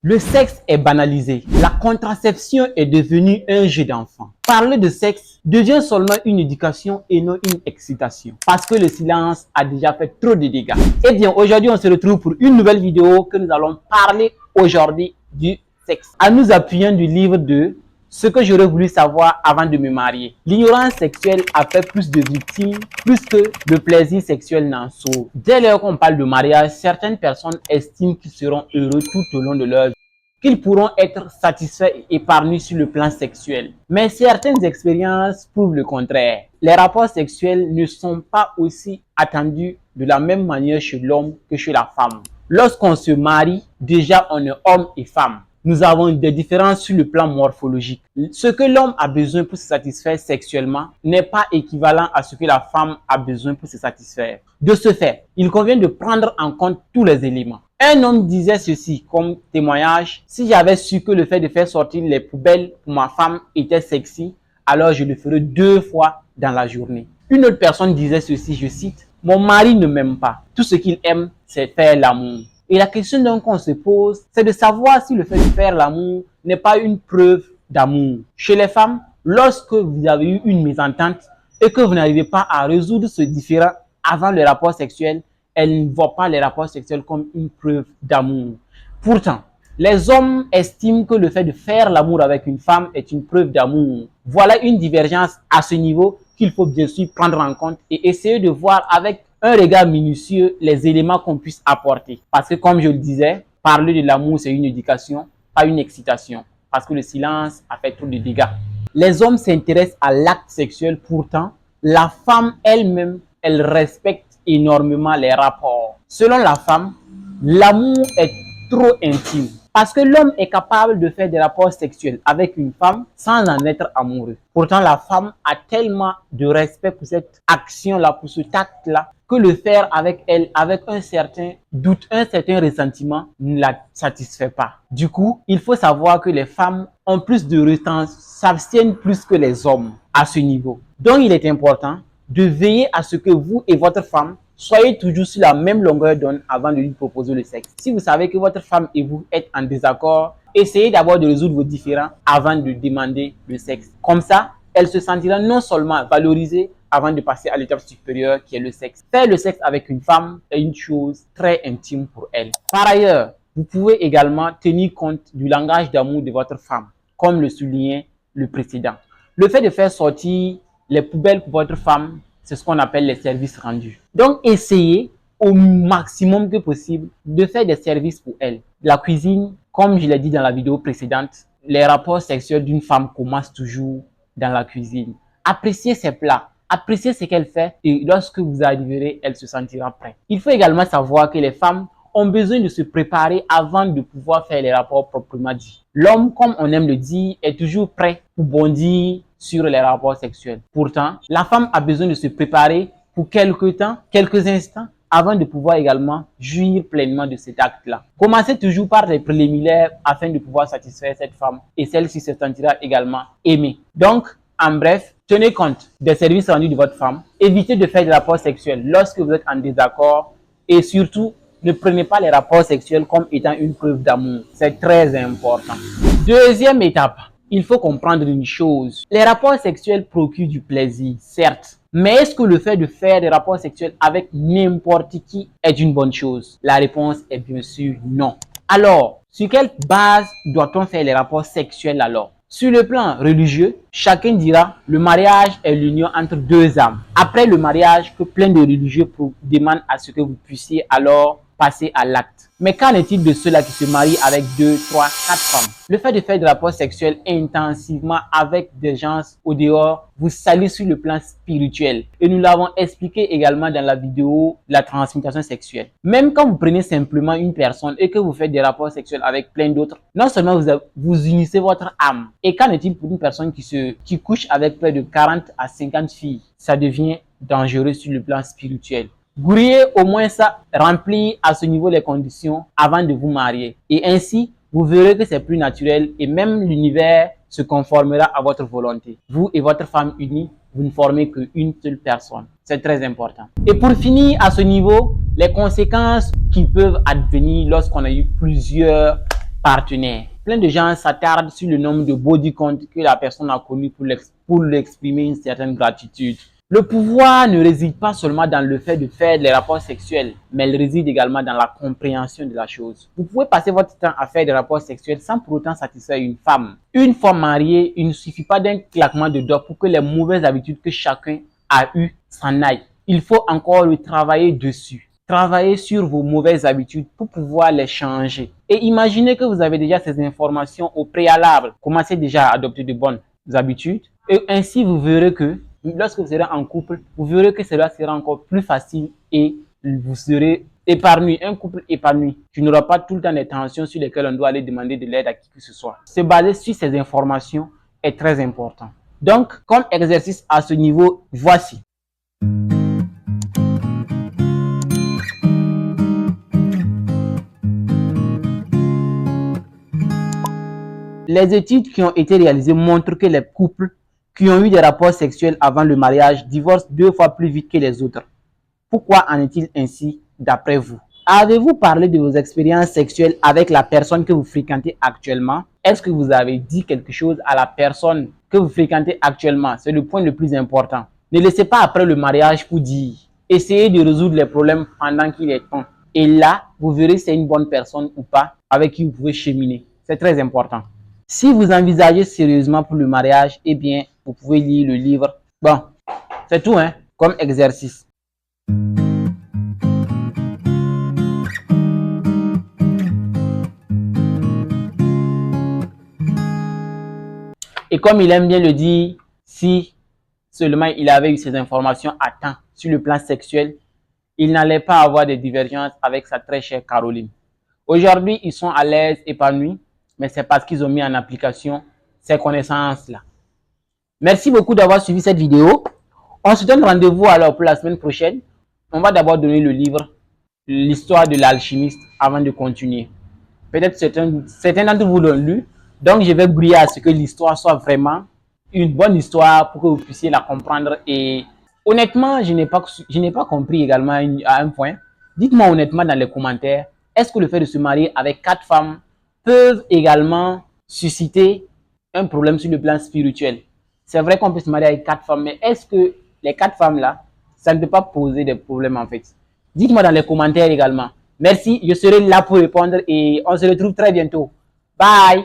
Le sexe est banalisé. La contraception est devenue un jeu d'enfant. Parler de sexe devient seulement une éducation et non une excitation. Parce que le silence a déjà fait trop de dégâts. Eh bien, aujourd'hui, on se retrouve pour une nouvelle vidéo que nous allons parler aujourd'hui du sexe. En nous appuyant du livre de Ce que j'aurais voulu savoir avant de me marier. L'ignorance sexuelle a fait plus de victimes, plus que le plaisir sexuel n'en sauve. Dès lors qu'on parle de mariage, certaines personnes estiment qu'ils seront heureux tout au long de leur vie, qu'ils pourront être satisfaits et épargnés sur le plan sexuel. Mais certaines expériences prouvent le contraire. Les rapports sexuels ne sont pas aussi attendus de la même manière chez l'homme que chez la femme. Lorsqu'on se marie, déjà on est homme et femme. Nous avons des différences sur le plan morphologique. Ce que l'homme a besoin pour se satisfaire sexuellement n'est pas équivalent à ce que la femme a besoin pour se satisfaire. De ce fait, il convient de prendre en compte tous les éléments. Un homme disait ceci comme témoignage: si j'avais su que le fait de faire sortir les poubelles pour ma femme était sexy, alors je le ferais 2 fois dans la journée. Une autre personne disait ceci, je cite: mon mari ne m'aime pas. Tout ce qu'il aime, c'est faire l'amour. Et la question donc qu'on se pose, c'est de savoir si le fait de faire l'amour n'est pas une preuve d'amour. Chez les femmes, lorsque vous avez eu une mésentente et que vous n'arrivez pas à résoudre ce différend avant le rapport sexuel, elles ne voient pas les rapports sexuels comme une preuve d'amour. Pourtant, les hommes estiment que le fait de faire l'amour avec une femme est une preuve d'amour. Voilà une divergence à ce niveau qu'il faut bien sûr prendre en compte et essayer de voir avec un regard minutieux les éléments qu'on puisse apporter. Parce que comme je le disais, parler de l'amour, c'est une éducation, pas une excitation. Parce que le silence a fait trop de dégâts. Les hommes s'intéressent à l'acte sexuel, pourtant, la femme elle-même, elle respecte énormément les rapports. Selon la femme, l'amour est trop intime. Parce que l'homme est capable de faire des rapports sexuels avec une femme sans en être amoureux. Pourtant, la femme a tellement de respect pour cette action-là, pour cet acte-là, que le faire avec elle, avec un certain doute, un certain ressentiment, ne la satisfait pas. Du coup, il faut savoir que les femmes ont plus de retence, s'abstiennent plus que les hommes à ce niveau. Donc, il est important de veiller à ce que vous et votre femme soyez toujours sur la même longueur d'onde avant de lui proposer le sexe. Si vous savez que votre femme et vous êtes en désaccord, essayez d'abord de résoudre vos différends avant de demander le sexe. Comme ça, elle se sentira non seulement valorisée avant de passer à l'étape supérieure qui est le sexe. Faire le sexe avec une femme est une chose très intime pour elle. Par ailleurs, vous pouvez également tenir compte du langage d'amour de votre femme, comme le soulignait le précédent. Le fait de faire sortir les poubelles pour votre femme, c'est ce qu'on appelle les services rendus. Donc, essayez au maximum que possible de faire des services pour elle. La cuisine, comme je l'ai dit dans la vidéo précédente, les rapports sexuels d'une femme commencent toujours dans la cuisine. Appréciez ses plats, appréciez ce qu'elle fait et lorsque vous arriverez, elle se sentira prête. Il faut également savoir que les femmes ont besoin de se préparer avant de pouvoir faire les rapports proprement dit. L'homme, comme on aime le dire, est toujours prêt pour bondir sur les rapports sexuels. Pourtant, la femme a besoin de se préparer pour quelques temps, quelques instants, avant de pouvoir également jouir pleinement de cet acte-là. Commencez toujours par les préliminaires afin de pouvoir satisfaire cette femme et celle-ci se sentira également aimée. Donc, en bref, tenez compte des services rendus de votre femme, évitez de faire des rapports sexuels lorsque vous êtes en désaccord et surtout, ne prenez pas les rapports sexuels comme étant une preuve d'amour. C'est très important. Deuxième étape, il faut comprendre une chose. Les rapports sexuels procurent du plaisir, certes. Mais est-ce que le fait de faire des rapports sexuels avec n'importe qui est une bonne chose? La réponse est bien sûr non. Alors, sur quelle base doit-on faire les rapports sexuels alors? Sur le plan religieux, chacun dira le mariage est l'union entre deux âmes. Après le mariage, que plein de religieux demandent à ce que vous puissiez alors passer à l'acte. Mais qu'en est-il de ceux-là qui se marient avec 2, 3, 4 femmes? Le fait de faire des rapports sexuels intensivement avec des gens au dehors vous salit sur le plan spirituel. Et nous l'avons expliqué également dans la vidéo de la transmutation sexuelle. Même quand vous prenez simplement une personne et que vous faites des rapports sexuels avec plein d'autres, non seulement vous unissez votre âme. Et qu'en est-il pour une personne qui couche avec près de 40 à 50 filles? Ça devient dangereux sur le plan spirituel. Voudriez au moins ça remplir à ce niveau les conditions avant de vous marier. Et ainsi, vous verrez que c'est plus naturel et même l'univers se conformera à votre volonté. Vous et votre femme unis, vous ne formez qu'une seule personne. C'est très important. Et pour finir à ce niveau, les conséquences qui peuvent advenir lorsqu'on a eu plusieurs partenaire. Plein de gens s'attardent sur le nombre de body count que la personne a connu pour lui exprimer une certaine gratitude. Le pouvoir ne réside pas seulement dans le fait de faire des rapports sexuels, mais il réside également dans la compréhension de la chose. Vous pouvez passer votre temps à faire des rapports sexuels sans pour autant satisfaire une femme. Une femme mariée, il ne suffit pas d'un claquement de doigts pour que les mauvaises habitudes que chacun a eues s'en aillent. Il faut encore le travailler dessus. Travailler sur vos mauvaises habitudes pour pouvoir les changer. Et imaginez que vous avez déjà ces informations au préalable. Commencez déjà à adopter de bonnes habitudes. Et ainsi, vous verrez que lorsque vous serez en couple, vous verrez que cela sera encore plus facile et vous serez épanoui. Un couple épanoui. Tu n'auras pas tout le temps des tensions sur lesquelles on doit aller demander de l'aide à qui que ce soit. Se baser sur ces informations est très important. Donc, comme exercice à ce niveau, voici. Les études qui ont été réalisées montrent que les couples qui ont eu des rapports sexuels avant le mariage divorcent 2 fois plus vite que les autres. Pourquoi en est-il ainsi d'après vous? Avez-vous parlé de vos expériences sexuelles avec la personne que vous fréquentez actuellement? Est-ce que vous avez dit quelque chose à la personne que vous fréquentez actuellement? C'est le point le plus important. Ne laissez pas après le mariage pour dire. Essayez de résoudre les problèmes pendant qu'il est temps. Et là, vous verrez si c'est une bonne personne ou pas avec qui vous pouvez cheminer. C'est très important. Si vous envisagez sérieusement pour le mariage, eh bien, vous pouvez lire le livre. Bon, c'est tout, hein, comme exercice. Et comme il aime bien le dire, si seulement il avait eu ces informations à temps sur le plan sexuel, il n'allait pas avoir de divergences avec sa très chère Caroline. Aujourd'hui, ils sont à l'aise, épanouis, mais c'est parce qu'ils ont mis en application ces connaissances-là. Merci beaucoup d'avoir suivi cette vidéo. On se donne rendez-vous alors pour la semaine prochaine. On va d'abord donner le livre, l'histoire de l'alchimiste, avant de continuer. Peut-être certains d'entre vous l'ont lu. Donc, je vais briller à ce que l'histoire soit vraiment une bonne histoire pour que vous puissiez la comprendre. Et honnêtement, je n'ai pas compris également à un point. Dites-moi honnêtement dans les commentaires, est-ce que le fait de se marier avec 4 femmes peuvent également susciter un problème sur le plan spirituel? C'est vrai qu'on peut se marier avec 4 femmes, mais est-ce que les 4 femmes-là, ça ne peut pas poser des problèmes en fait? Dites-moi dans les commentaires également. Merci, je serai là pour répondre et on se retrouve très bientôt. Bye!